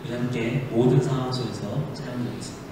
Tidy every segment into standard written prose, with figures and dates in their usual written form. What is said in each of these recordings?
우리 함께 모든 상황 속에서 찬양드리겠습니다.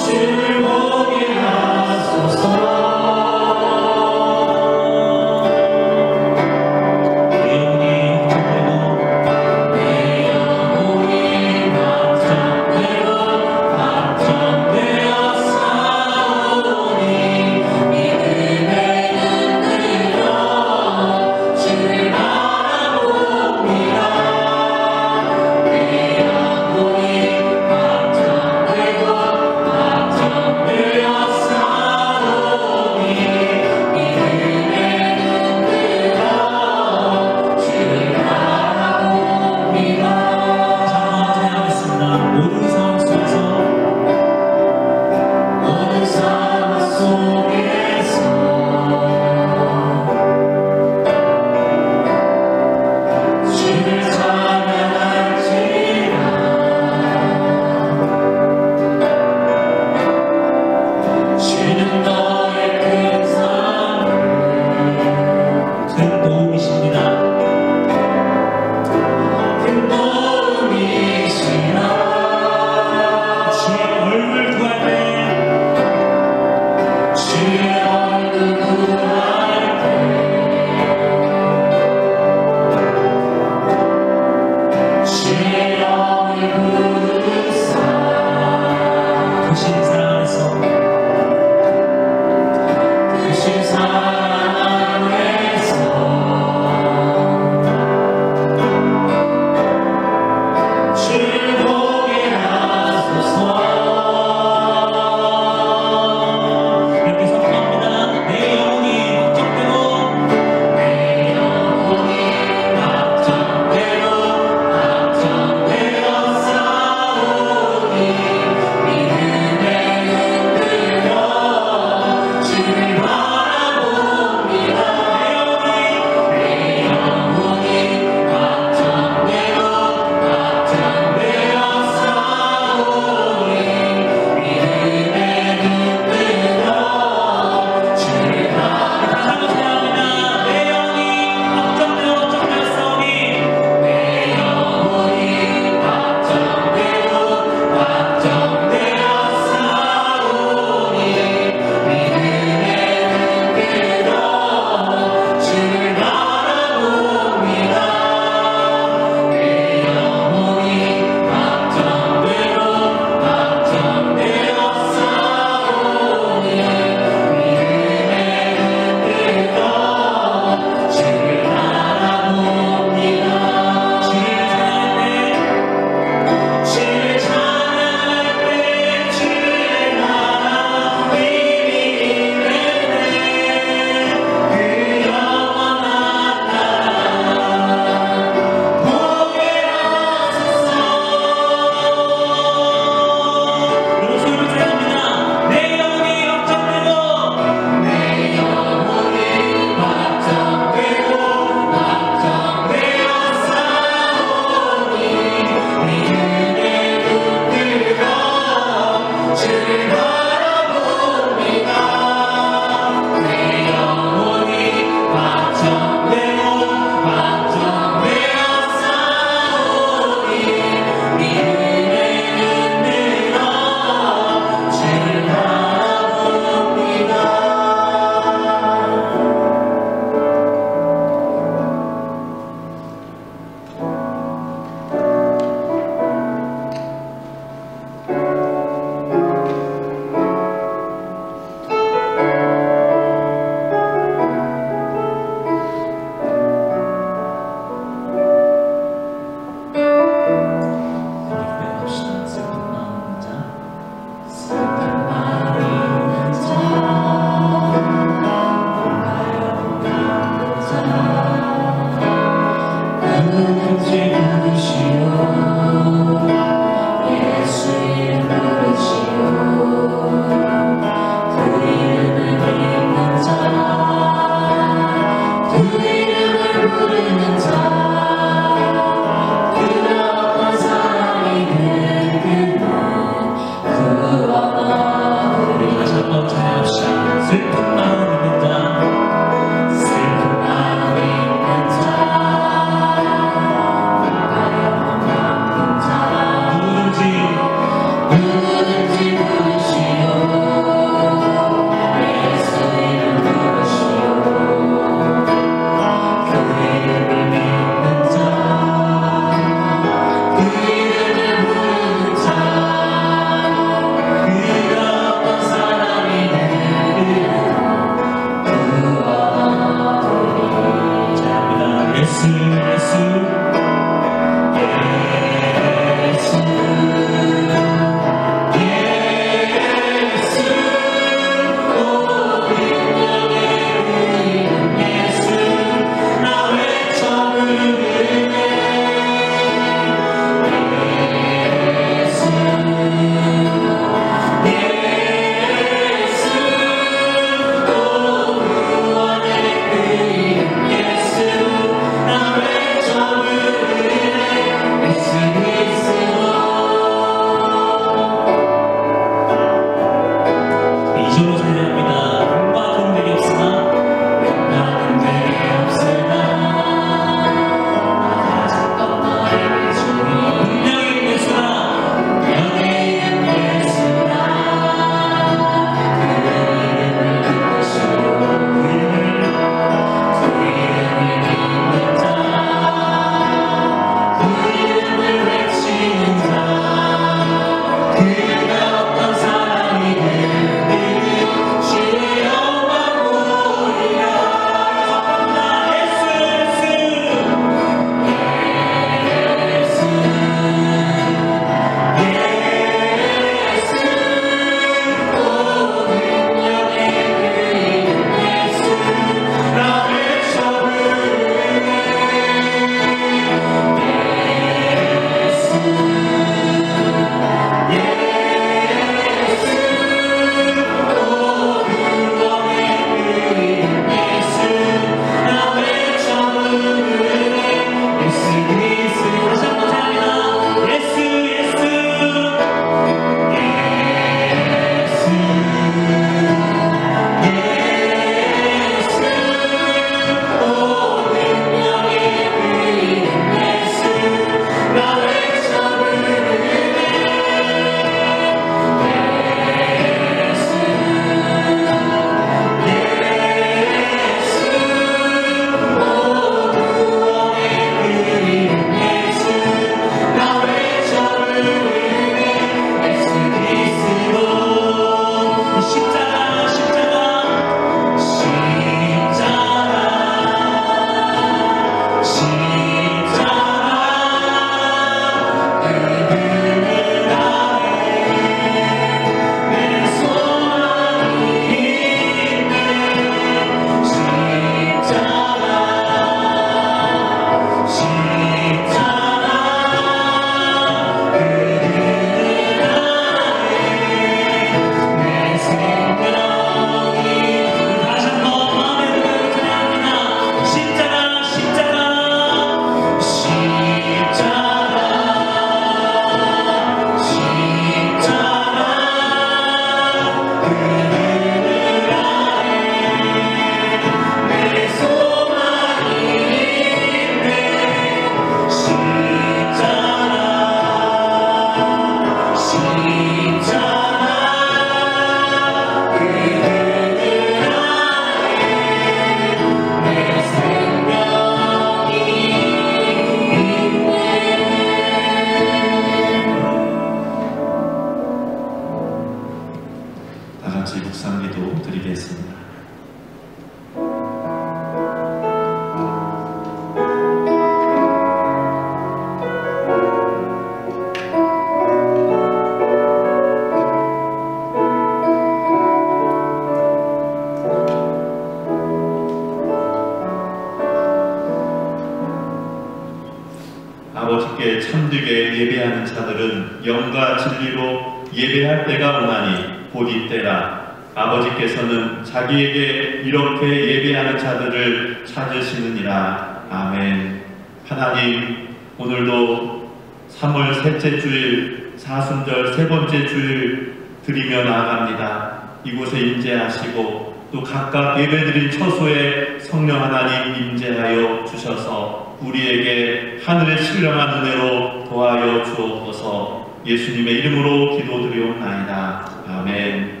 아버지께 참되게 예배하는 자들은 영과 진리로 예배할 때가 오나니 곧 이때라. 아버지께서는 자기에게 이렇게 예배하는 자들을 찾으시느니라. 아멘. 하나님, 오늘도 3월 셋째 주일 사순절 세 번째 주일 드리며 나아갑니다. 이곳에 임재하시고 또 각각 예배드린 처소에 성령 하나님 임재하여 주셔서 우리에게 하늘의 신령한 은혜로 도하여 주옵소서. 예수님의 이름으로 기도드리옵나이다. 아멘.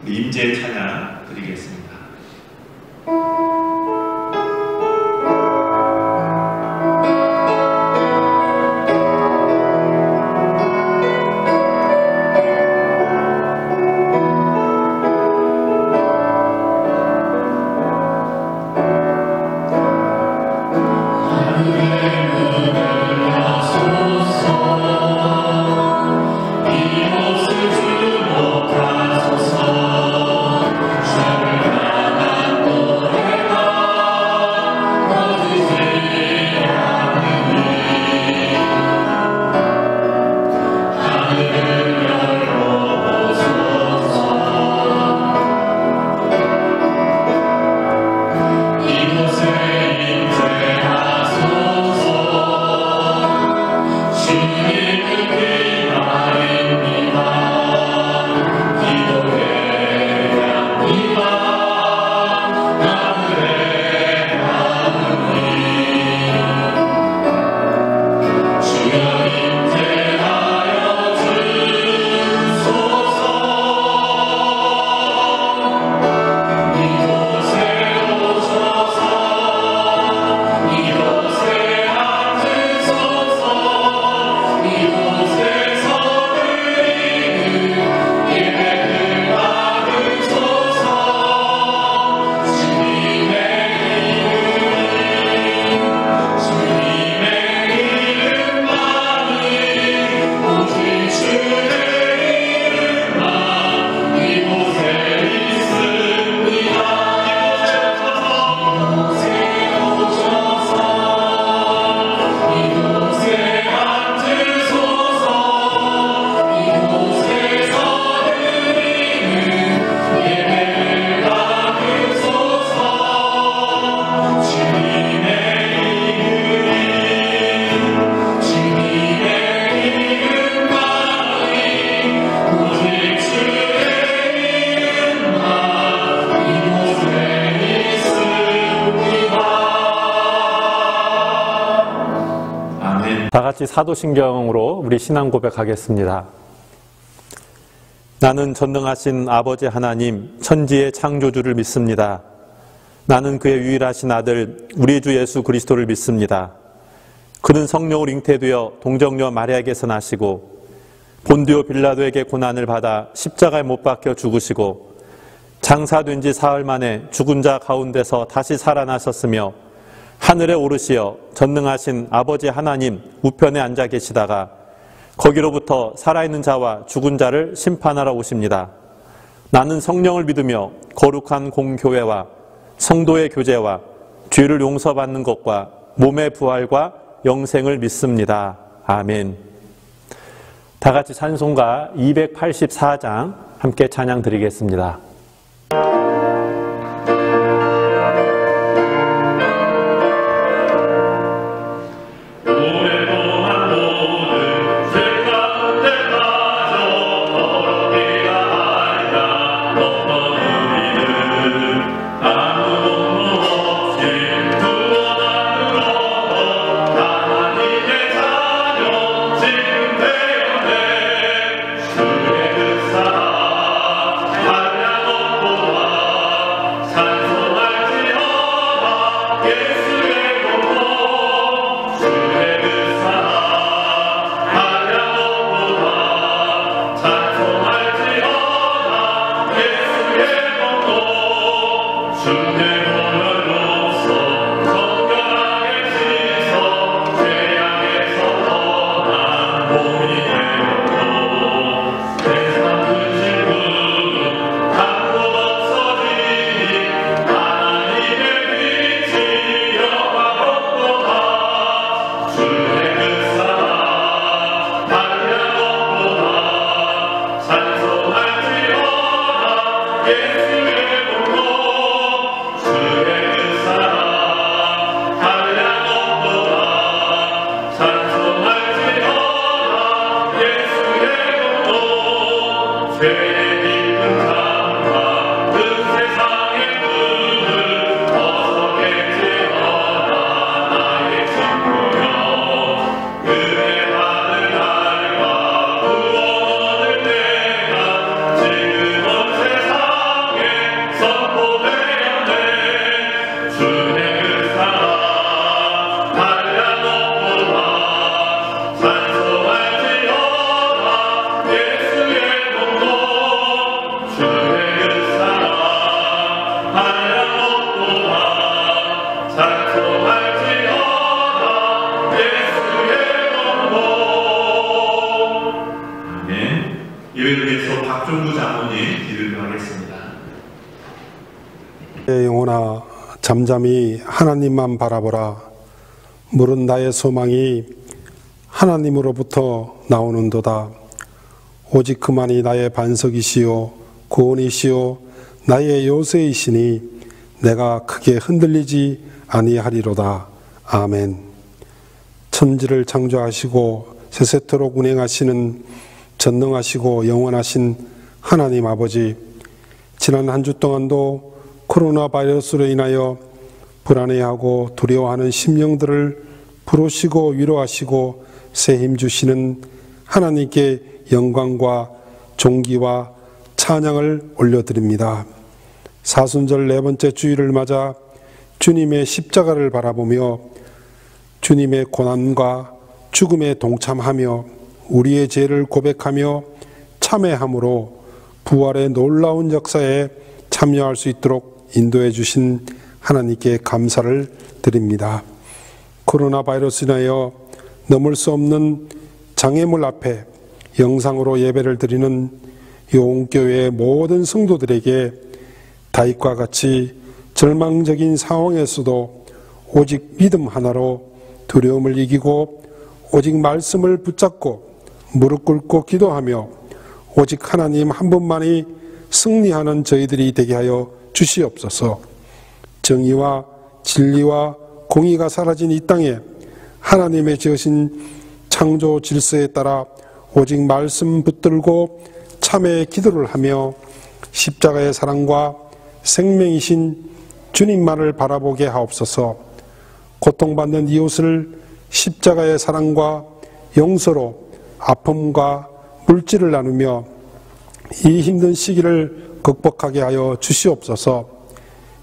임재 찬양 드리겠습니다. 다 같이 사도신경으로 우리 신앙 고백하겠습니다. 나는 전능하신 아버지 하나님, 천지의 창조주를 믿습니다. 나는 그의 유일하신 아들, 우리 주 예수 그리스도를 믿습니다. 그는 성령으로 잉태되어 동정녀 마리아에게서 나시고 본디오 빌라도에게 고난을 받아 십자가에 못 박혀 죽으시고 장사된 지 사흘 만에 죽은 자 가운데서 다시 살아나셨으며 하늘에 오르시어 전능하신 아버지 하나님 우편에 앉아 계시다가 거기로부터 살아있는 자와 죽은 자를 심판하러 오십니다. 나는 성령을 믿으며 거룩한 공교회와 성도의 교제와 죄를 용서받는 것과 몸의 부활과 영생을 믿습니다. 아멘. 다 같이 찬송가 284장 함께 찬양 드리겠습니다. 주의 그 사랑 예배를 위해서 박종구 장로님 기도하겠습니다. 영혼아 잠잠히 하나님만 바라보라. 물은 나의 소망이 하나님으로부터 나오는도다. 오직 그만이 나의 반석이시요 구원이시요 나의 요새이시니 내가 크게 흔들리지 아니하리로다. 아멘. 천지를 창조하시고 세세토록 운행하시는 전능하시고 영원하신 하나님 아버지, 지난 한 주 동안도 코로나 바이러스로 인하여 불안해하고 두려워하는 심령들을 부르시고 위로하시고 새 힘 주시는 하나님께 영광과 존귀와 찬양을 올려드립니다. 사순절 네 번째 주일을 맞아 주님의 십자가를 바라보며 주님의 고난과 죽음에 동참하며 우리의 죄를 고백하며 참회함으로 부활의 놀라운 역사에 참여할 수 있도록 인도해 주신 하나님께 감사를 드립니다. 코로나 바이러스로 인하여 넘을 수 없는 장애물 앞에 영상으로 예배를 드리는 용교회의 모든 성도들에게 다윗과 같이 절망적인 상황에서도 오직 믿음 하나로 두려움을 이기고 오직 말씀을 붙잡고 무릎 꿇고 기도하며 오직 하나님 한 분만이 승리하는 저희들이 되게 하여 주시옵소서. 정의와 진리와 공의가 사라진 이 땅에 하나님의 지으신 창조 질서에 따라 오직 말씀 붙들고 참회의 기도를 하며 십자가의 사랑과 생명이신 주님만을 바라보게 하옵소서. 고통받는 이웃을 십자가의 사랑과 용서로 아픔과 물질을 나누며 이 힘든 시기를 극복하게 하여 주시옵소서.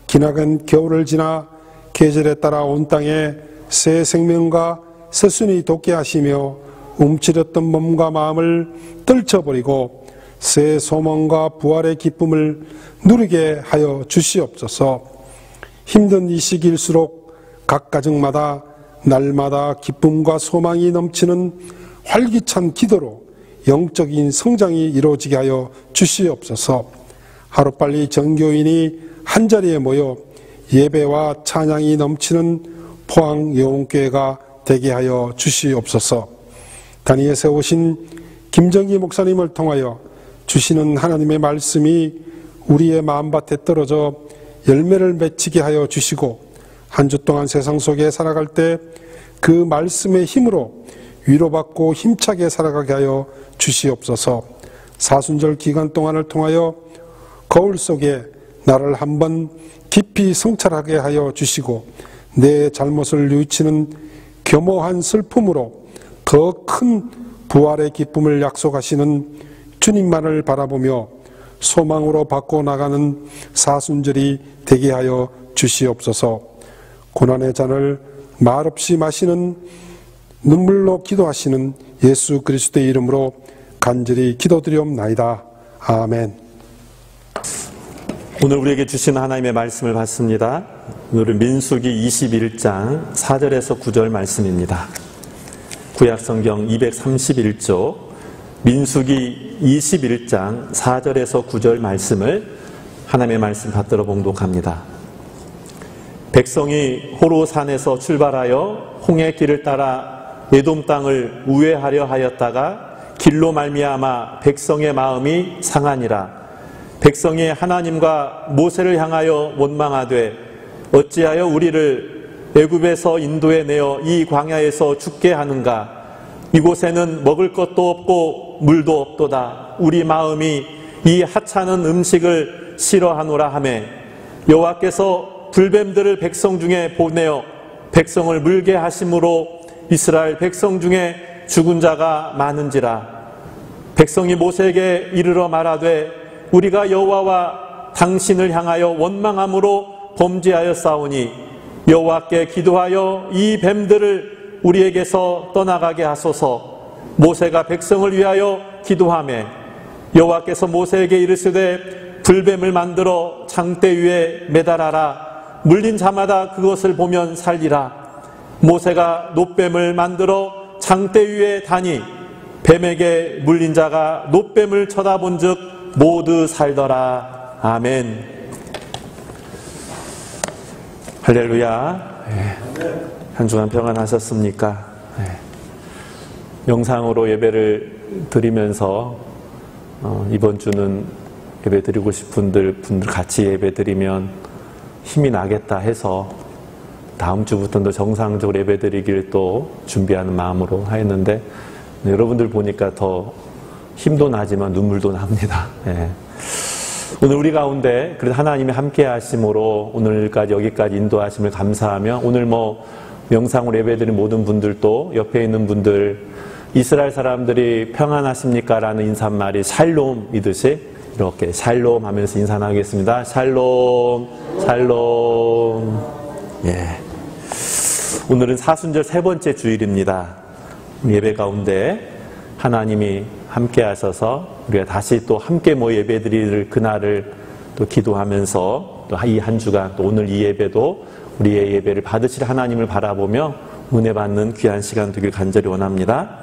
기나긴 겨울을 지나 계절에 따라 온 땅에 새 생명과 새순이 돋게 하시며 움츠렸던 몸과 마음을 떨쳐버리고 새 소망과 부활의 기쁨을 누리게 하여 주시옵소서. 힘든 이 시기일수록 각 가정마다 날마다 기쁨과 소망이 넘치는 활기찬 기도로 영적인 성장이 이루어지게 하여 주시옵소서. 하루빨리 전교인이 한자리에 모여 예배와 찬양이 넘치는 포항 영혼교회가 되게 하여 주시옵소서. 단위에 세우신 김정기 목사님을 통하여 주시는 하나님의 말씀이 우리의 마음밭에 떨어져 열매를 맺히게 하여 주시고 한 주 동안 세상 속에 살아갈 때 그 말씀의 힘으로 위로받고 힘차게 살아가게 하여 주시옵소서. 사순절 기간 동안을 통하여 거울 속에 나를 한번 깊이 성찰하게 하여 주시고 내 잘못을 뉘우치는 겸허한 슬픔으로 더 큰 부활의 기쁨을 약속하시는 주님만을 바라보며 소망으로 바꿔나가는 사순절이 되게 하여 주시옵소서. 고난의 잔을 말없이 마시는 눈물로 기도하시는 예수 그리스도의 이름으로 간절히 기도드리옵나이다. 아멘. 오늘 우리에게 주신 하나님의 말씀을 받습니다. 오늘은 민수기 21장 4절에서 9절 말씀입니다. 구약성경 231조 민수기 21장 4절에서 9절 말씀을 하나님의 말씀 받들어 봉독합니다. 백성이 호로산에서 출발하여 홍해 길을 따라 에돔 땅을 우회하려 하였다가 길로 말미암아 백성의 마음이 상하니라. 백성이 하나님과 모세를 향하여 원망하되 어찌하여 우리를 애굽에서 인도해 내어 이 광야에서 죽게 하는가. 이곳에는 먹을 것도 없고 물도 없도다. 우리 마음이 이 하찮은 음식을 싫어하노라 하매 여호와께서 불뱀들을 백성 중에 보내어 백성을 물게 하심으로 이스라엘 백성 중에 죽은 자가 많은지라. 백성이 모세에게 이르러 말하되 우리가 여호와와 당신을 향하여 원망함으로 범죄하였사오니 여호와께 기도하여 이 뱀들을 우리에게서 떠나가게 하소서. 모세가 백성을 위하여 기도하매 여호와께서 모세에게 이르시되 불뱀을 만들어 장대 위에 매달아라. 물린 자마다 그것을 보면 살리라. 모세가 놋뱀을 만들어 장대 위에 다니 뱀에게 물린 자가 놋뱀을 쳐다본 즉 모두 살더라. 아멘. 할렐루야. 한 주간 평안하셨습니까? 영상으로 예배를 드리면서 이번 주는 예배 드리고 싶은 분들 같이 예배 드리면 힘이 나겠다 해서 다음 주부터는 더 정상적으로 예배 드리기를 또 준비하는 마음으로 하였는데 여러분들 보니까 더 힘도 나지만 눈물도 납니다. 오늘 우리 가운데 그래도 하나님이 함께 하심으로 오늘까지 여기까지 인도하심을 감사하며 오늘 영상으로 예배드린 모든 분들도 옆에 있는 분들 이스라엘 사람들이 평안하십니까? 라는 인사말이 샬롬이듯이 이렇게 샬롬 하면서 인사 나누겠습니다. 샬롬, 샬롬. 오늘은 사순절 세 번째 주일입니다. 예배 가운데 하나님이 함께 하셔서 우리가 다시 또 함께 예배 드릴 그날을 또 기도하면서 또 이 한 주간 또 오늘 이 예배도 우리의 예배를 받으실 하나님을 바라보며 은혜 받는 귀한 시간 되길 간절히 원합니다.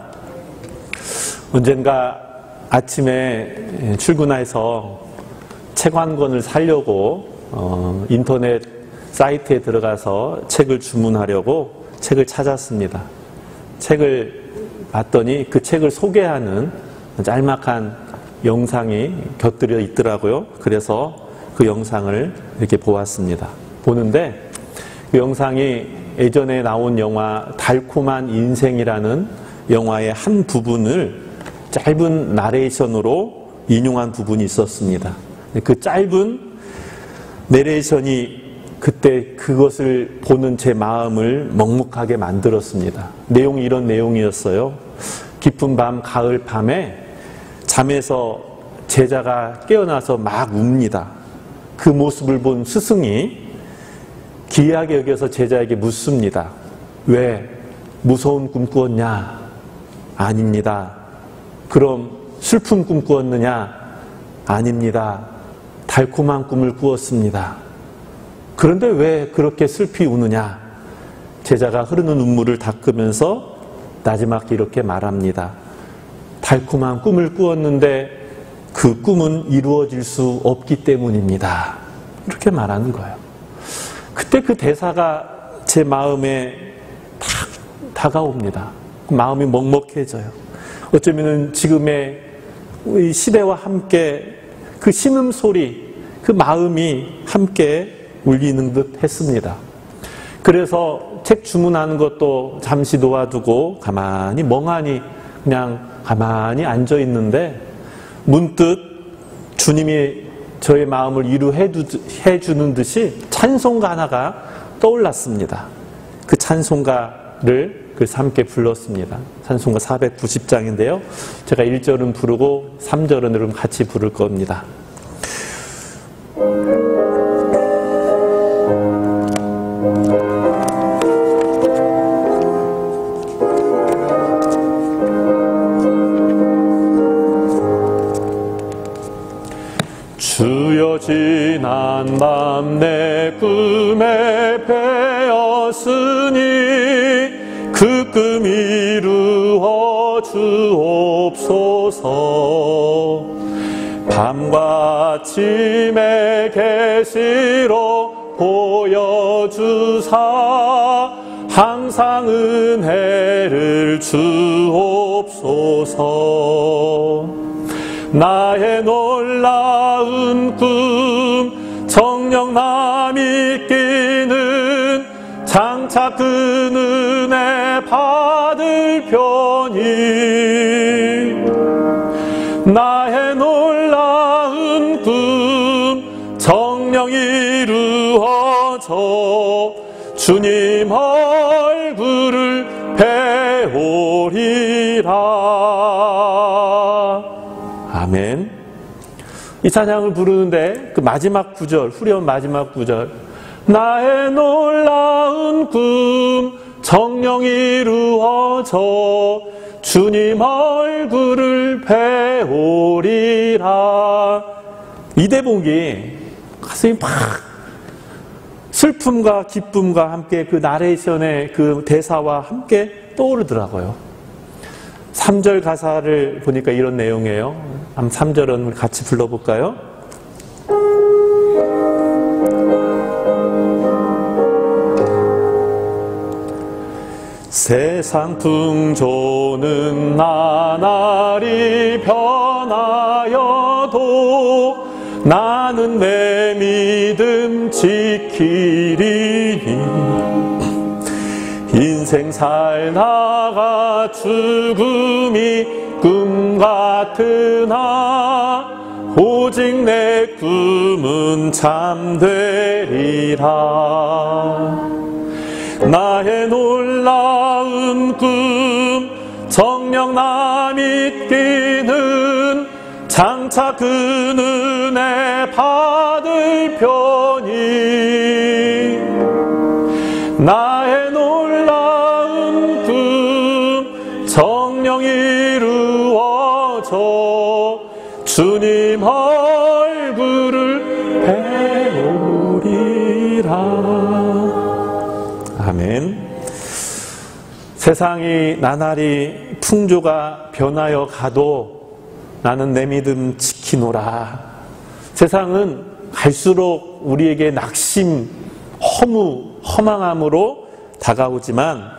언젠가 아침에 출근해서 책 한 권을 사려고 인터넷 사이트에 들어가서 책을 주문하려고 책을 찾았습니다. 책을 봤더니 그 책을 소개하는 짤막한 영상이 곁들여 있더라고요. 그래서 그 영상을 이렇게 보았습니다. 보는데 그 영상이 예전에 나온 영화 달콤한 인생이라는 영화의 한 부분을 짧은 나레이션으로 인용한 부분이 있었습니다. 그 짧은 내레이션이 그때 그것을 보는 제 마음을 먹먹하게 만들었습니다. 내용이 이런 내용이었어요. 깊은 밤, 가을 밤에 잠에서 제자가 깨어나서 막 웁니다. 그 모습을 본 스승이 기이하게 여겨서 제자에게 묻습니다. 왜 무서운 꿈 꾸었냐? 아닙니다. 그럼 슬픈 꿈 꾸었느냐? 아닙니다. 달콤한 꿈을 꾸었습니다. 그런데 왜 그렇게 슬피 우느냐? 제자가 흐르는 눈물을 닦으면서 나지막히 이렇게 말합니다. 달콤한 꿈을 꾸었는데 그 꿈은 이루어질 수 없기 때문입니다. 이렇게 말하는 거예요. 그때 그 대사가 제 마음에 탁 다가옵니다. 마음이 먹먹해져요. 어쩌면 지금의 이 시대와 함께 그 신음소리, 그 마음이 함께 울리는 듯 했습니다. 그래서 책 주문하는 것도 잠시 놓아두고 가만히 멍하니 그냥 가만히 앉아 있는데 문득 주님이 저의 마음을 위로해 주는 듯이 찬송가 하나가 떠올랐습니다. 그 찬송가를 그래서 함께 불렀습니다. 찬송가 490장인데요. 제가 1절은 부르고 3절은 여러분 같이 부를 겁니다. 주여 지난 밤 내 꿈에 베었으니 그 꿈 이루어 주옵소서. 밤과 아침의 계시로 보여주사 항상 은혜를 주옵소서. 나의 놀라운 꿈 정녕 남이 끼는 장차 그 은혜 받을 편이 나의 놀라운 주님 얼굴을 배우리라. 아멘. 이 찬양을 부르는데 그 마지막 구절, 후렴 마지막 구절, 나의 놀라운 꿈 정녕 이루어져 주님 얼굴을 배우리라. 이 대목이 가슴이 막 슬픔과 기쁨과 함께 그 나레이션의 그 대사와 함께 떠오르더라고요. 3절 가사를 보니까 이런 내용이에요. 3절은 같이 불러볼까요? 세상 풍조는 나날이 변하여도 나는 내 믿음 지키리니 인생 살다가 죽음이 꿈 같으나 오직 내 꿈은 참되리라. 나의 놀라운 꿈 정녕 나 믿기는 장차 그 은혜 받을 편이. 나의 놀라운 꿈 정녕 이루어져 주님 얼굴을 배우리라. 아멘. 세상이 나날이 풍조가 변하여 가도 나는 내 믿음 지키노라. 세상은 갈수록 우리에게 낙심, 허무, 허망함으로 다가오지만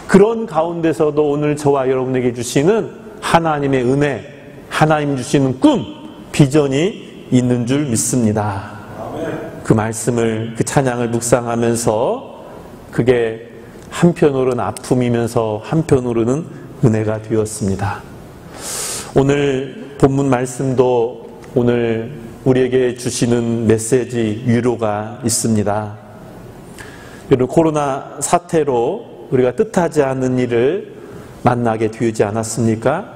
그런 가운데서도 오늘 저와 여러분에게 주시는 하나님의 은혜, 하나님 주시는 꿈, 비전이 있는 줄 믿습니다. 그 말씀을, 그 찬양을 묵상하면서 그게 한편으로는 아픔이면서 한편으로는 은혜가 되었습니다. 오늘 본문 말씀도 오늘 우리에게 주시는 메시지, 위로가 있습니다. 여러분, 코로나 사태로 우리가 뜻하지 않은 일을 만나게 되지 않았습니까?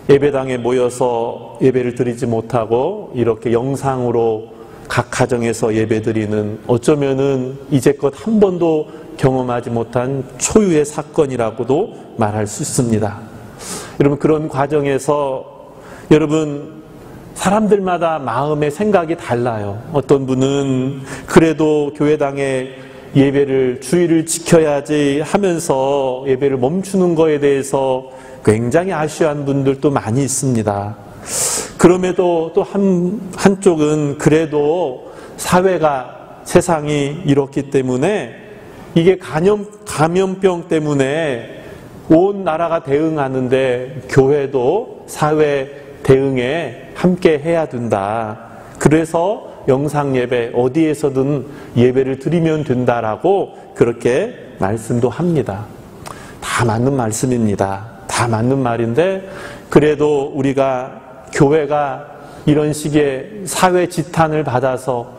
예배당에 모여서 예배를 드리지 못하고 이렇게 영상으로 각 가정에서 예배드리는, 어쩌면은 이제껏 한 번도 경험하지 못한 초유의 사건이라고도 말할 수 있습니다. 여러분, 그런 과정에서 여러분 사람들마다 마음의 생각이 달라요. 어떤 분은 그래도 교회당에 예배를, 주의를 지켜야지 하면서 예배를 멈추는 거에 대해서 굉장히 아쉬워하는 분들도 많이 있습니다. 그럼에도 또 한쪽은 그래도 사회가, 세상이 이렇기 때문에 이게 감염병 때문에 온 나라가 대응하는데 교회도 사회 대응에 함께 해야 된다. 그래서 영상 예배, 어디에서든 예배를 드리면 된다라고 그렇게 말씀도 합니다. 다 맞는 말씀입니다. 다 맞는 말인데, 그래도 우리가 교회가 이런 식의 사회 지탄을 받아서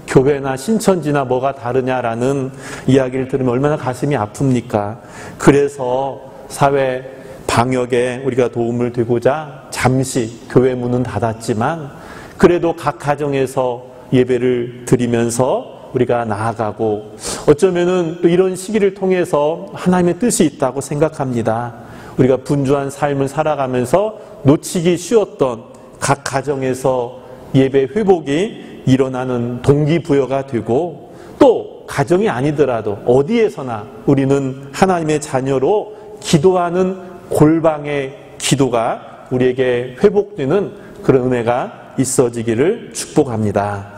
교회나 신천지나 뭐가 다르냐라는 이야기를 들으면 얼마나 가슴이 아픕니까? 그래서 사회 방역에 우리가 도움을 되고자 잠시 교회 문은 닫았지만 그래도 각 가정에서 예배를 드리면서 우리가 나아가고, 어쩌면은 또 이런 시기를 통해서 하나님의 뜻이 있다고 생각합니다. 우리가 분주한 삶을 살아가면서 놓치기 쉬웠던 각 가정에서 예배 회복이 일어나는 동기부여가 되고, 또 가정이 아니더라도 어디에서나 우리는 하나님의 자녀로 기도하는 골방의 기도가 우리에게 회복되는 그런 은혜가 있어지기를 축복합니다.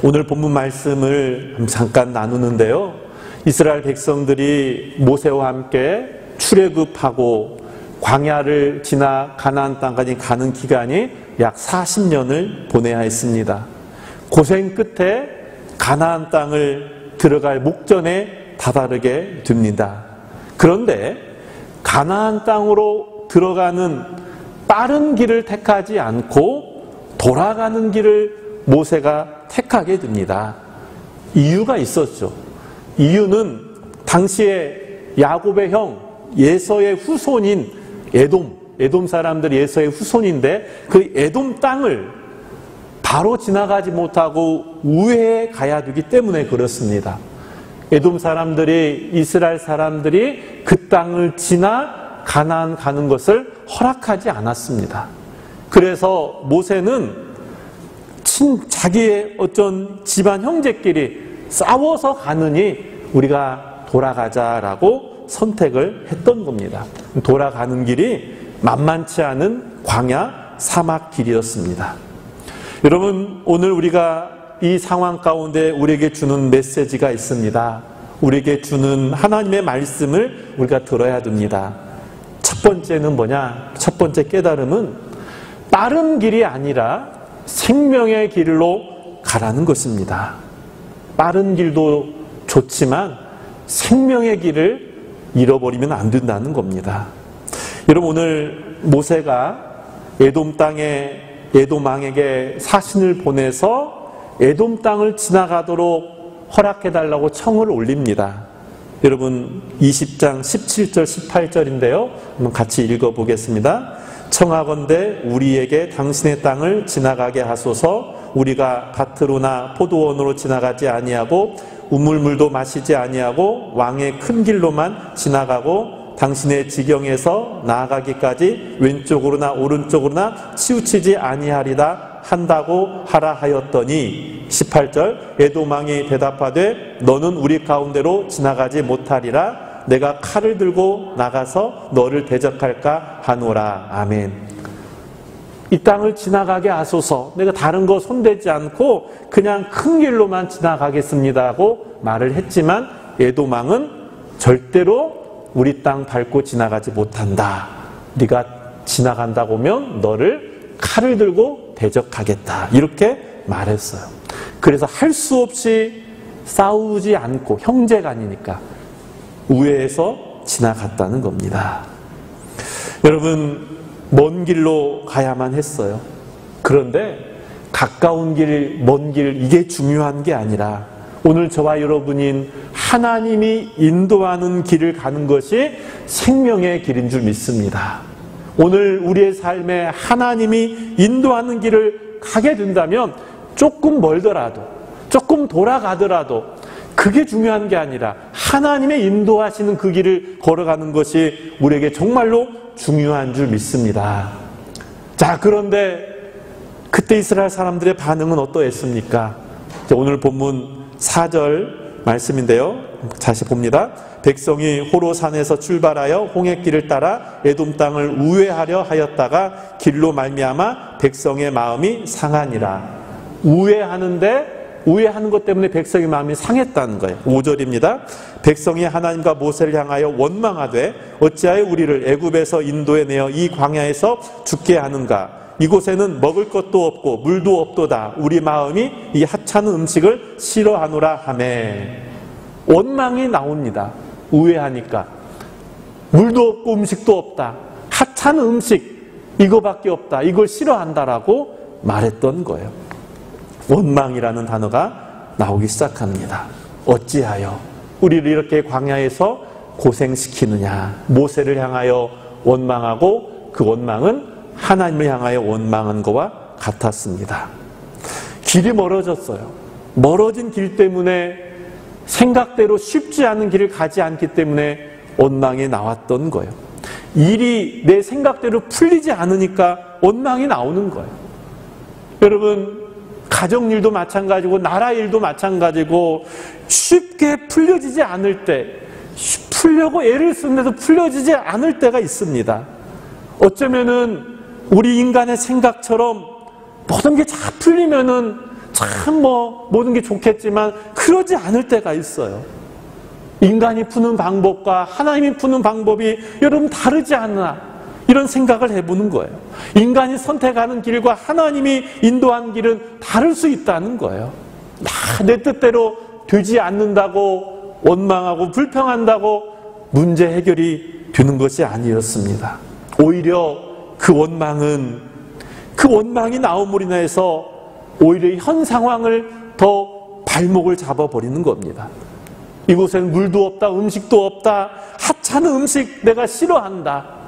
오늘 본문 말씀을 잠깐 나누는데요. 이스라엘 백성들이 모세와 함께 출애굽하고 광야를 지나 가나안 땅까지 가는 기간이 약 40년을 보내야 했습니다. 고생 끝에 가나안 땅을 들어갈 목전에 다다르게 됩니다. 그런데 가나안 땅으로 들어가는 빠른 길을 택하지 않고 돌아가는 길을 모세가 택하게 됩니다. 이유가 있었죠. 이유는 당시에 야곱의 형 예서의 후손인 에돔 사람들이 예서의 후손인데 그 에돔 땅을 바로 지나가지 못하고 우회해 가야 되기 때문에 그렇습니다. 에돔 사람들이, 이스라엘 사람들이 그 땅을 지나 가나안 가는 것을 허락하지 않았습니다. 그래서 모세는 자기의 어떤 집안 형제끼리 싸워서 가느니 우리가 돌아가자라고 선택을 했던 겁니다. 돌아가는 길이 만만치 않은 광야 사막 길이었습니다. 여러분, 오늘 우리가 이 상황 가운데 우리에게 주는 메시지가 있습니다. 우리에게 주는 하나님의 말씀을 우리가 들어야 됩니다. 첫 번째는 뭐냐? 첫 번째 깨달음은 빠른 길이 아니라 생명의 길로 가라는 것입니다. 빠른 길도 좋지만 생명의 길을 잃어버리면 안 된다는 겁니다. 여러분, 오늘 모세가 에돔 땅에 에돔 왕에게 사신을 보내서 에돔 땅을 지나가도록 허락해달라고 청을 올립니다. 여러분, 20장 17절 18절인데요. 한번 같이 읽어보겠습니다. 청하건대 우리에게 당신의 땅을 지나가게 하소서. 우리가 밭으로나 포도원으로 지나가지 아니하고 우물물도 마시지 아니하고 왕의 큰 길로만 지나가고 당신의 지경에서 나아가기까지 왼쪽으로나 오른쪽으로나 치우치지 아니하리다 한다고 하라 하였더니 18절 에돔 왕이 대답하되 너는 우리 가운데로 지나가지 못하리라. 내가 칼을 들고 나가서 너를 대적할까 하노라. 아멘. 이 땅을 지나가게 하소서. 내가 다른 거 손대지 않고 그냥 큰 길로만 지나가겠습니다 하고 말을 했지만 에돔 왕은 절대로 우리 땅 밟고 지나가지 못한다. 네가 지나간다고 하면 너를 칼을 들고 대적하겠다. 이렇게 말했어요. 그래서 할 수 없이 싸우지 않고 형제간이니까 우회해서 지나갔다는 겁니다. 여러분, 먼 길로 가야만 했어요. 그런데 가까운 길, 먼 길, 이게 중요한 게 아니라 오늘 저와 여러분인 하나님이 인도하는 길을 가는 것이 생명의 길인 줄 믿습니다. 오늘 우리의 삶에 하나님이 인도하는 길을 가게 된다면 조금 멀더라도, 조금 돌아가더라도 그게 중요한 게 아니라 하나님의 인도하시는 그 길을 걸어가는 것이 우리에게 정말로 중요한 줄 믿습니다. 자, 그런데 그때 이스라엘 사람들의 반응은 어떠했습니까? 오늘 본문 4절 말씀인데요. 다시 봅니다. 백성이 호로산에서 출발하여 홍해길을 따라 에돔 땅을 우회하려 하였다가 길로 말미암아 백성의 마음이 상하니라. 우회하는 것 때문에 백성의 마음이 상했다는 거예요. 5절입니다. 백성이 하나님과 모세를 향하여 원망하되 어찌하여 우리를 애굽에서 인도해 내어 이 광야에서 죽게 하는가? 이곳에는 먹을 것도 없고 물도 없도다. 우리 마음이 이 하찮은 음식을 싫어하노라 하매. 원망이 나옵니다. 우회하니까 물도 없고 음식도 없다. 하찮은 음식 이거밖에 없다. 이걸 싫어한다라고 말했던 거예요. 원망이라는 단어가 나오기 시작합니다. 어찌하여 우리를 이렇게 광야에서 고생시키느냐. 모세를 향하여 원망하고 그 원망은 하나님을 향하여 원망한 것과 같았습니다. 길이 멀어졌어요. 멀어진 길 때문에 생각대로 쉽지 않은 길을 가지 않기 때문에 원망이 나왔던 거예요. 일이 내 생각대로 풀리지 않으니까 원망이 나오는 거예요. 여러분, 가정일도 마찬가지고 나라 일도 마찬가지고 쉽게 풀려지지 않을 때, 풀려고 애를 쓰는데도 풀려지지 않을 때가 있습니다. 어쩌면은 우리 인간의 생각처럼 모든 게 잘 풀리면은 참 모든 게 좋겠지만 그러지 않을 때가 있어요. 인간이 푸는 방법과 하나님이 푸는 방법이 여러분 다르지 않나, 이런 생각을 해보는 거예요. 인간이 선택하는 길과 하나님이 인도한 길은 다를 수 있다는 거예요. 내 뜻대로 되지 않는다고 원망하고 불평한다고 문제 해결이 되는 것이 아니었습니다. 오히려 그 원망이 나옴으로 인해서 오히려 현 상황을 더 발목을 잡아버리는 겁니다. 이곳엔 물도 없다, 음식도 없다, 하찮은 음식 내가 싫어한다.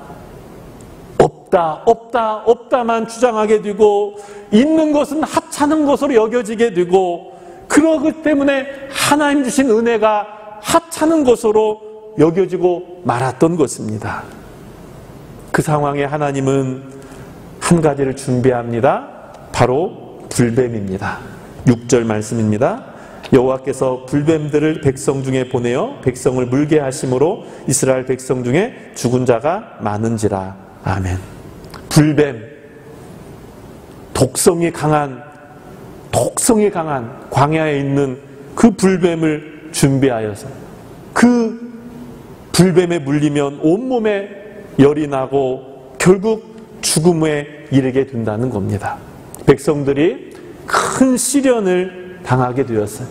없다만 주장하게 되고, 있는 것은 하찮은 것으로 여겨지게 되고, 그러기 때문에 하나님 주신 은혜가 하찮은 것으로 여겨지고 말았던 것입니다. 그 상황에 하나님은 한 가지를 준비합니다. 바로 불뱀입니다. 6절 말씀입니다. 여호와께서 불뱀들을 백성 중에 보내어 백성을 물게 하심으로 이스라엘 백성 중에 죽은 자가 많은지라. 아멘. 불뱀, 독성이 강한 광야에 있는 그 불뱀을 준비하여서 그 불뱀에 물리면 온몸에 열이 나고 결국 죽음에 이르게 된다는 겁니다. 백성들이 큰 시련을 당하게 되었어요.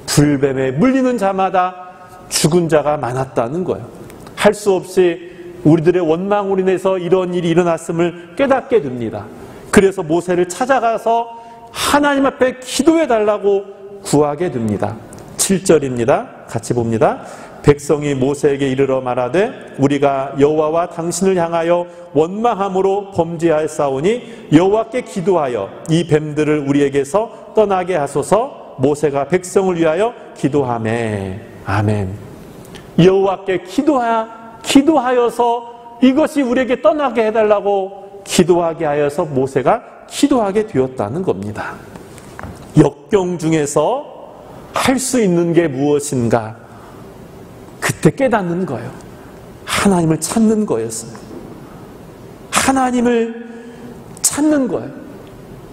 불뱀에 물리는 자마다 죽은 자가 많았다는 거예요. 할 수 없이 우리들의 원망으로 인해서 이런 일이 일어났음을 깨닫게 됩니다. 그래서 모세를 찾아가서 하나님 앞에 기도해 달라고 구하게 됩니다. 7절입니다. 같이 봅니다. 백성이 모세에게 이르러 말하되 우리가 여호와와 당신을 향하여 원망함으로 범죄하였사오니 여호와께 기도하여 이 뱀들을 우리에게서 떠나게 하소서. 모세가 백성을 위하여 기도하매. 아멘. 여호와께 기도하여서 이것이 우리에게 떠나게 해달라고 기도하게 하여서 모세가 기도하게 되었다는 겁니다. 역경 중에서 할 수 있는 게 무엇인가? 그때 깨닫는 거예요. 하나님을 찾는 거였어요. 하나님을 찾는 거예요.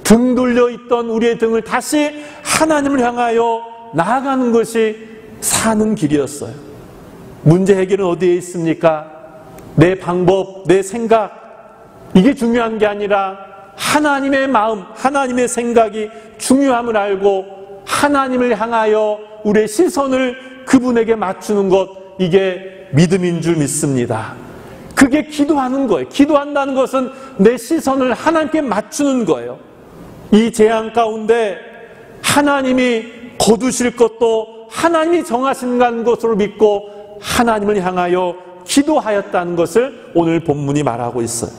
등 돌려 있던 우리의 등을 다시 하나님을 향하여 나아가는 것이 사는 길이었어요. 문제 해결은 어디에 있습니까? 내 방법, 내 생각, 이게 중요한 게 아니라 하나님의 마음, 하나님의 생각이 중요함을 알고 하나님을 향하여 우리의 시선을 그분에게 맞추는 것, 이게 믿음인 줄 믿습니다. 그게 기도하는 거예요. 기도한다는 것은 내 시선을 하나님께 맞추는 거예요. 이 재앙 가운데 하나님이 거두실 것도 하나님이 정하신 것으로 믿고 하나님을 향하여 기도하였다는 것을 오늘 본문이 말하고 있어요.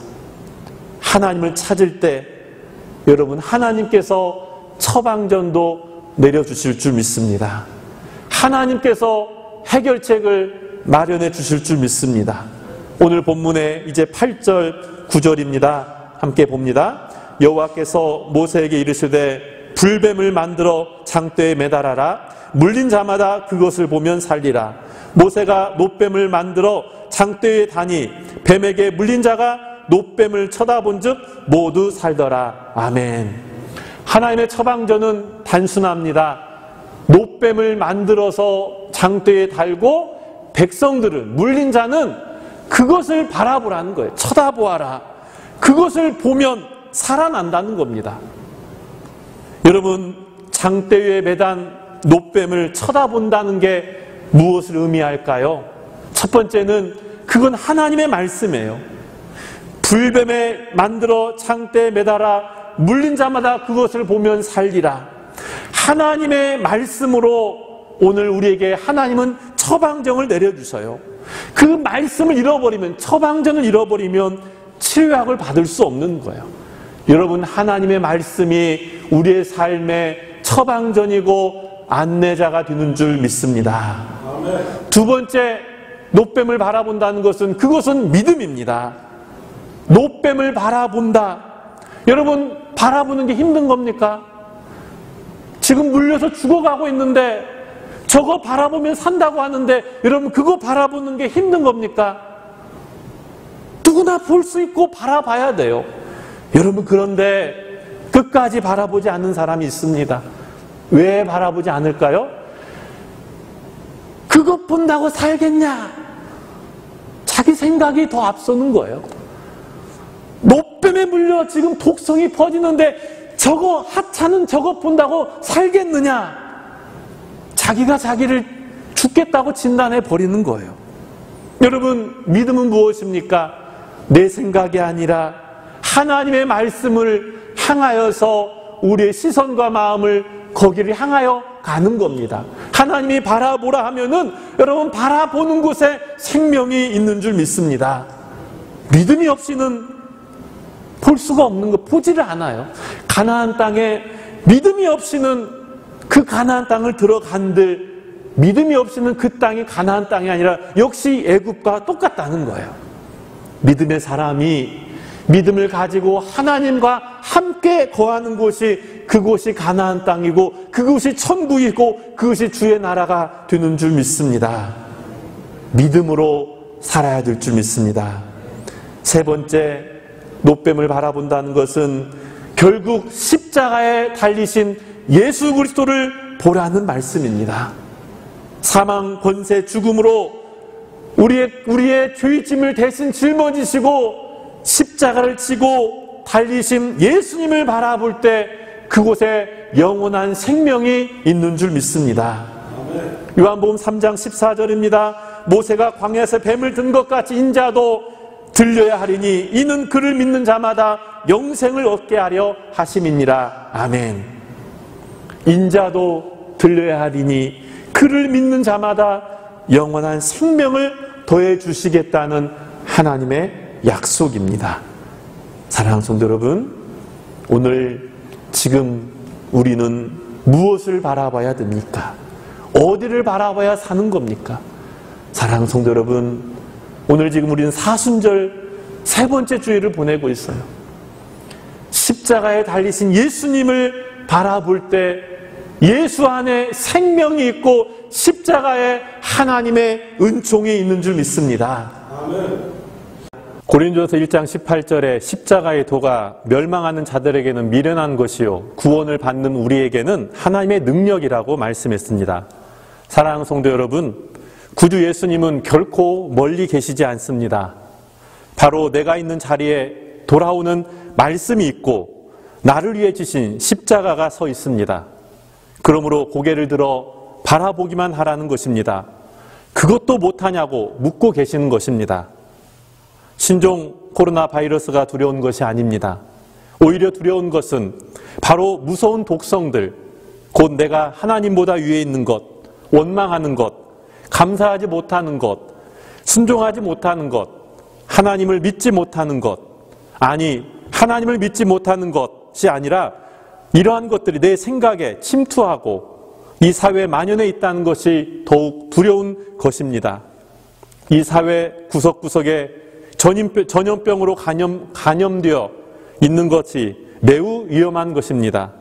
하나님을 찾을 때 여러분, 하나님께서 처방전도 내려주실 줄 믿습니다. 하나님께서 해결책을 마련해 주실 줄 믿습니다. 오늘 본문에 이제 8절 9절입니다. 함께 봅니다. 여호와께서 모세에게 이르시되 불뱀을 만들어 장대에 매달아라. 물린 자마다 그것을 보면 살리라. 모세가 놋뱀을 만들어 장대에 다니 뱀에게 물린 자가 놋뱀을 쳐다본 즉 모두 살더라. 아멘. 하나님의 처방전은 단순합니다. 놋뱀을 만들어서 장대에 달고 백성들은, 물린 자는 그것을 바라보라는 거예요. 쳐다보아라. 그것을 보면 살아난다는 겁니다. 여러분, 장대 위에 매단 놋뱀을 쳐다본다는 게 무엇을 의미할까요? 첫 번째는 그건 하나님의 말씀이에요. 불뱀에 만들어 장대에 매달아 물린 자마다 그것을 보면 살리라. 하나님의 말씀으로 오늘 우리에게 하나님은 처방전을 내려주셔요. 그 말씀을 잃어버리면, 처방전을 잃어버리면 치료약을 받을 수 없는 거예요. 여러분, 하나님의 말씀이 우리의 삶의 처방전이고 안내자가 되는 줄 믿습니다. 두 번째, 놋뱀을 바라본다는 것은, 그것은 믿음입니다. 놋뱀을 바라본다. 여러분, 바라보는 게 힘든 겁니까? 지금 물려서 죽어가고 있는데 저거 바라보면 산다고 하는데 여러분, 그거 바라보는 게 힘든 겁니까? 누구나 볼 수 있고 바라봐야 돼요. 여러분, 그런데 끝까지 바라보지 않는 사람이 있습니다. 왜 바라보지 않을까요? 그것 본다고 살겠냐? 자기 생각이 더 앞서는 거예요. 놋뱀에 물려 지금 독성이 퍼지는데 저거 하찮은 저것 본다고 살겠느냐? 자기가 자기를 죽겠다고 진단해 버리는 거예요. 여러분, 믿음은 무엇입니까? 내 생각이 아니라 하나님의 말씀을 향하여서 우리의 시선과 마음을 거기를 향하여 가는 겁니다. 하나님이 바라보라 하면은 여러분 바라보는 곳에 생명이 있는 줄 믿습니다. 믿음이 없이는 볼 수가 없는 거, 보지를 않아요. 가나안 땅에 믿음이 없이는 그 가나안 땅을 들어간들 믿음이 없이는 그 땅이 가나안 땅이 아니라 역시 애굽과 똑같다는 거예요. 믿음의 사람이 믿음을 가지고 하나님과 함께 거하는 곳이 그곳이 가나안 땅이고 그곳이 천국이고 그것이 주의 나라가 되는 줄 믿습니다. 믿음으로 살아야 될 줄 믿습니다. 세 번째, 노뱀을 바라본다는 것은 결국 십자가에 달리신 예수 그리스도를 보라는 말씀입니다. 사망, 권세, 죽음으로 우리의 죄의 짐을 대신 짊어지시고 십자가를 지고 달리신 예수님을 바라볼 때 그곳에 영원한 생명이 있는 줄 믿습니다. 요한복음 3장 14절입니다. 모세가 광야에서 뱀을 든 것 같이 인자도 들려야 하리니 이는 그를 믿는 자마다 영생을 얻게 하려 하심이니라. 아멘. 인자도 들려야 하리니 그를 믿는 자마다 영원한 생명을 더해 주시겠다는 하나님의 약속입니다. 사랑하는 성도 여러분, 오늘 지금 우리는 무엇을 바라봐야 됩니까? 어디를 바라봐야 사는 겁니까? 사랑하는 성도 여러분, 오늘 지금 우리는 사순절 세 번째 주일을 보내고 있어요. 십자가에 달리신 예수님을 바라볼 때 예수 안에 생명이 있고 십자가에 하나님의 은총이 있는 줄 믿습니다. 아멘. 고린도서 1장 18절에 십자가의 도가 멸망하는 자들에게는 미련한 것이요 구원을 받는 우리에게는 하나님의 능력이라고 말씀했습니다. 사랑하는 성도 여러분, 구주 예수님은 결코 멀리 계시지 않습니다. 바로 내가 있는 자리에 돌아오는 말씀이 있고 나를 위해 지신 십자가가 서 있습니다. 그러므로 고개를 들어 바라보기만 하라는 것입니다. 그것도 못하냐고 묻고 계시는 것입니다. 신종 코로나 바이러스가 두려운 것이 아닙니다. 오히려 두려운 것은 바로 무서운 독성들, 곧 내가 하나님보다 위에 있는 것, 원망하는 것, 감사하지 못하는 것, 순종하지 못하는 것, 하나님을 믿지 못하는 것, 아니 하나님을 믿지 못하는 것이 아니라 이러한 것들이 내 생각에 침투하고 이 사회에 만연해 있다는 것이 더욱 두려운 것입니다. 이 사회 구석구석에 전염병으로 감염되어 있는 것이 매우 위험한 것입니다.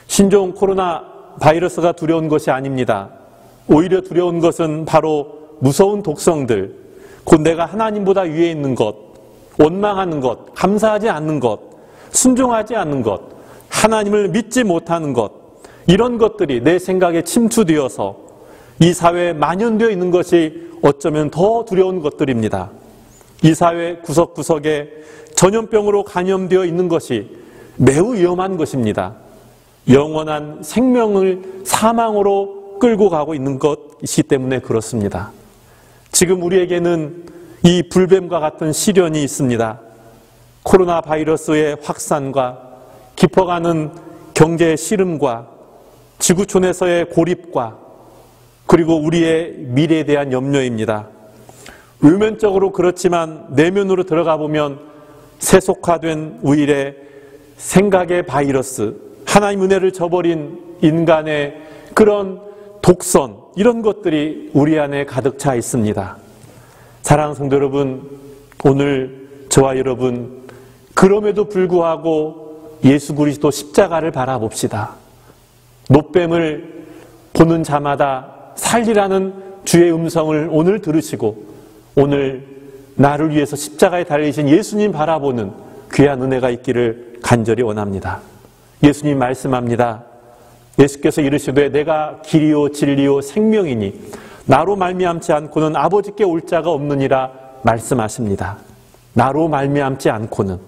신종 코로나 바이러스가 두려운 것이 아닙니다. 오히려 두려운 것은 바로 무서운 독성들, 곧 내가 하나님보다 위에 있는 것, 원망하는 것, 감사하지 않는 것, 순종하지 않는 것, 하나님을 믿지 못하는 것, 이런 것들이 내 생각에 침투되어서 이 사회에 만연되어 있는 것이 어쩌면 더 두려운 것들입니다. 이 사회 구석구석에 전염병으로 감염되어 있는 것이 매우 위험한 것입니다. 영원한 생명을 사망으로 끌고 가고 있는 것이기 때문에 그렇습니다. 지금 우리에게는 이 불뱀과 같은 시련이 있습니다. 코로나 바이러스의 확산과 깊어가는 경제의 시름과 지구촌에서의 고립과 그리고 우리의 미래에 대한 염려입니다. 외면적으로 그렇지만 내면으로 들어가 보면 세속화된 우리의 생각의 바이러스, 하나님 은혜를 저버린 인간의 그런 독선, 이런 것들이 우리 안에 가득 차 있습니다. 사랑하는 성도 여러분, 오늘 저와 여러분 그럼에도 불구하고 예수 그리스도 십자가를 바라봅시다. 노뱀을 보는 자마다 살리라는 주의 음성을 오늘 들으시고 오늘 나를 위해서 십자가에 달리신 예수님 바라보는 귀한 은혜가 있기를 간절히 원합니다. 예수님 말씀합니다. 예수께서 이르시되 내가 길이요 진리요 생명이니 나로 말미암지 않고는 아버지께 올 자가 없느니라 말씀하십니다. 나로 말미암지 않고는,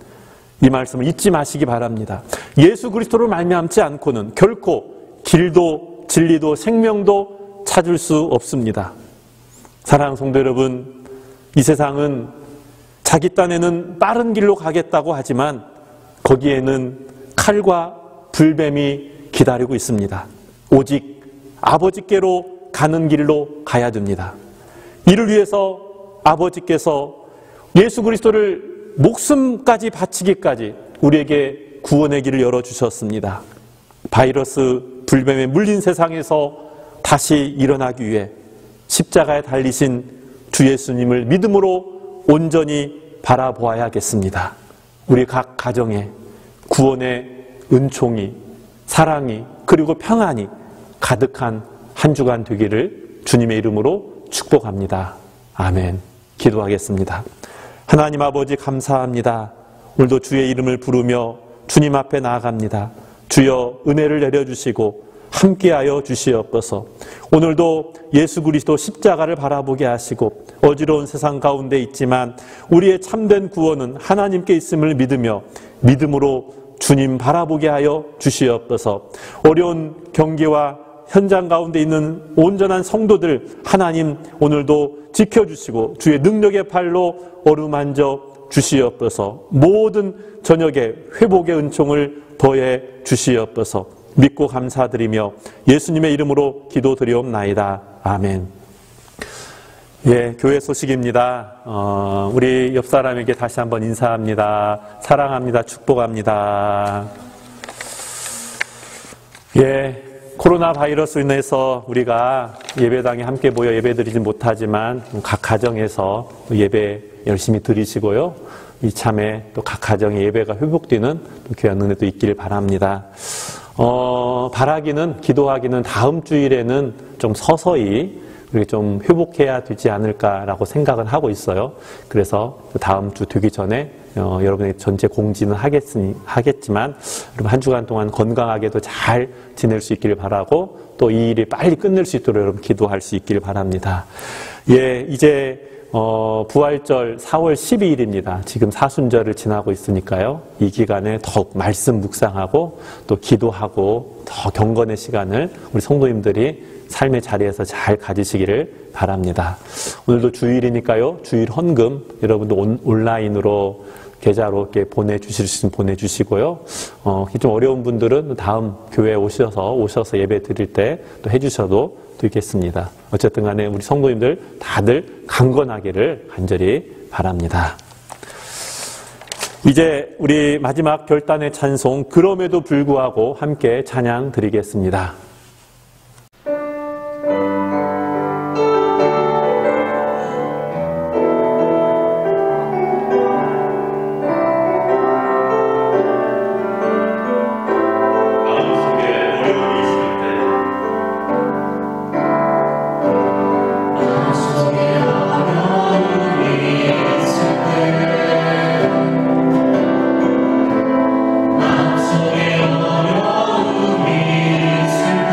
이 말씀을 잊지 마시기 바랍니다. 예수 그리스도로 말미암지 않고는 결코 길도 진리도 생명도 찾을 수 없습니다. 사랑하는 성도 여러분, 이 세상은 자기 딴에는 빠른 길로 가겠다고 하지만 거기에는 칼과 불뱀이 기다리고 있습니다. 오직 아버지께로 가는 길로 가야 됩니다. 이를 위해서 아버지께서 예수 그리스도를 목숨까지 바치기까지 우리에게 구원의 길을 열어주셨습니다. 바이러스 불뱀에 물린 세상에서 다시 일어나기 위해 십자가에 달리신 주 예수님을 믿음으로 온전히 바라보아야겠습니다. 우리 각 가정에 구원의 은총이, 사랑이, 그리고 평안이 가득한 한 주간 되기를 주님의 이름으로 축복합니다. 아멘. 기도하겠습니다. 하나님 아버지 감사합니다. 오늘도 주의 이름을 부르며 주님 앞에 나아갑니다. 주여 은혜를 내려주시고 함께하여 주시옵소서. 오늘도 예수 그리스도 십자가를 바라보게 하시고 어지러운 세상 가운데 있지만 우리의 참된 구원은 하나님께 있음을 믿으며 믿음으로 주님 바라보게 하여 주시옵소서. 어려운 경기와 현장 가운데 있는 온전한 성도들 하나님 오늘도 지켜주시고 주의 능력의 팔로 어루만져 주시옵소서. 모든 저녁에 회복의 은총을 더해 주시옵소서. 믿고 감사드리며 예수님의 이름으로 기도드리옵나이다. 아멘. 예, 교회 소식입니다. 우리 옆 사람에게 다시 한번 인사합니다. 사랑합니다. 축복합니다. 예, 코로나 바이러스로 인해서 우리가 예배당에 함께 모여 예배드리지 못하지만 각 가정에서 예배 열심히 드리시고요. 이참에 또 각 가정의 예배가 회복되는 귀한 은혜도 있기를 바랍니다. 바라기는, 기도하기는 다음 주일에는 좀 서서히 우리 좀 회복해야 되지 않을까라고 생각은 하고 있어요. 그래서 다음 주 되기 전에 여러분의 전체 공지는 하겠지만 여러분 한 주간 동안 건강하게도 잘 지낼 수 있기를 바라고 또 이 일이 빨리 끝낼 수 있도록 여러분 기도할 수 있기를 바랍니다. 예, 이제 부활절 4월 12일입니다. 지금 사순절을 지나고 있으니까요. 이 기간에 더욱 말씀 묵상하고 또 기도하고 더 경건의 시간을 우리 성도님들이 삶의 자리에서 잘 가지시기를 바랍니다. 오늘도 주일이니까요. 주일 헌금 여러분도 온라인으로 계좌로 이렇게 보내주실 수 있으면 보내주시고요. 좀 어려운 분들은 다음 교회에 오셔서 예배 드릴 때 또 해주셔도 되겠습니다. 어쨌든 간에 우리 성도님들 다들 강건하기를 간절히 바랍니다. 이제 우리 마지막 결단의 찬송 그럼에도 불구하고 함께 찬양 드리겠습니다. 마음속에 어려움이 있을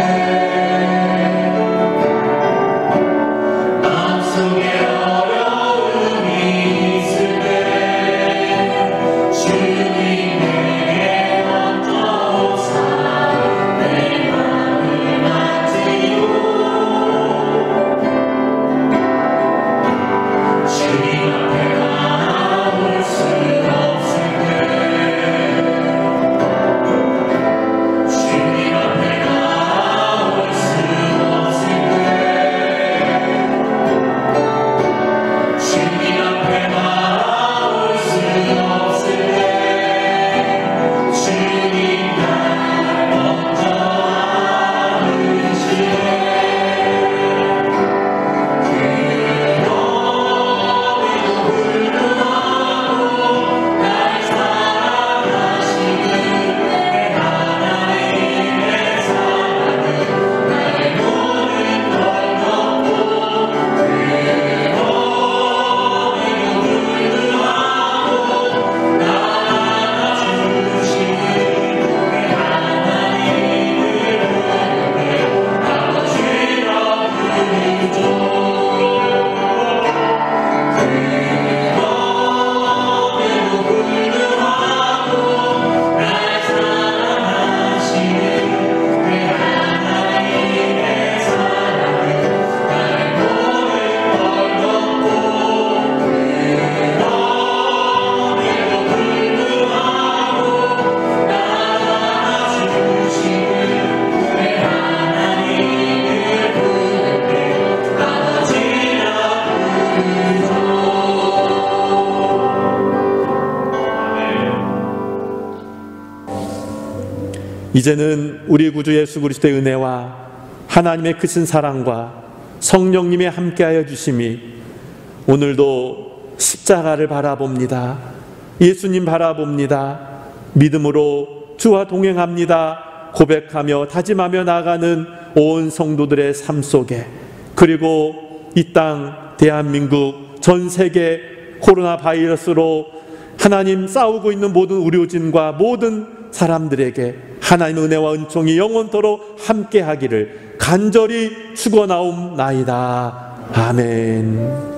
이제는 우리 구주 예수 그리스도의 은혜와 하나님의 크신 사랑과 성령님의 함께하여 주심이 오늘도 십자가를 바라봅니다. 예수님 바라봅니다. 믿음으로 주와 동행합니다. 고백하며 다짐하며 나아가는 온 성도들의 삶 속에, 그리고 이 땅 대한민국 전 세계 코로나 바이러스로 하나님 싸우고 있는 모든 의료진과 모든 사람들에게 하나님의 은혜와 은총이 영원토록 함께하기를 간절히 축원하옵나이다. 아멘.